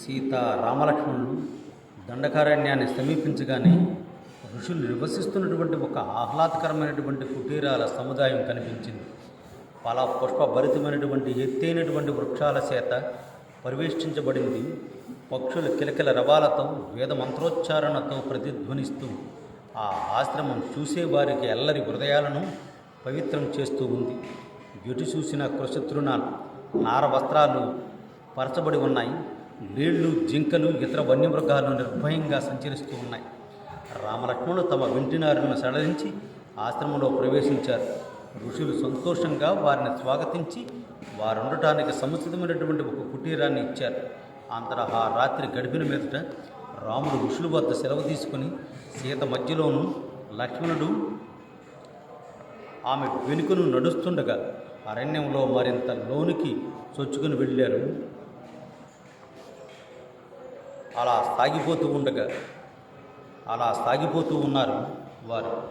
సీత రామలక్ష్మణులు దండకారణ్యాన్ని సమీపించగానే ఋషులు నివసిస్తున్నటువంటి ఒక ఆహ్లాదకరమైనటువంటి కుటీరాల సముదాయం కనిపించింది. ఫల పుష్ప భరితమైనటువంటి ఎత్తైనటువంటి వృక్షాల చేత పరివేష్టించబడింది. పక్షుల కిలకిల రవాలతో వేద మంత్రోచ్చారణతో ప్రతిధ్వనిస్తూ ఆ ఆశ్రమం చూసేవారికి ఎల్లరి హృదయాలను పవిత్రం చేస్తూ ఉంది. ఎటు చూసిన కృషతృణాలు నార వస్త్రాలు పరచబడి ఉన్నాయి. లేళ్ళు, జింకలు, ఇతర వన్యమృగాలు నిర్భయంగా సంచరిస్తూ ఉన్నాయి. రామలక్ష్మణులు తమ వెంటినారులను సడలించి ఆశ్రమంలో ప్రవేశించారు. ఋషులు సంతోషంగా వారిని స్వాగతించి వారుండటానికి సముచితమైనటువంటి ఒక కుటీరాన్ని ఇచ్చారు. అంతటా ఆ రాత్రి గడిపిన మీదట రాముడు ఋషుల వద్ద సెలవు తీసుకుని సీత మధ్యలోనూ, లక్ష్మణుడు ఆమె వెనుకను నడుస్తుండగా అరణ్యంలో మరింత లోనికి చొచ్చుకుని వెళ్ళారు. అలా సాగిపోతూ ఉన్నారు వారు.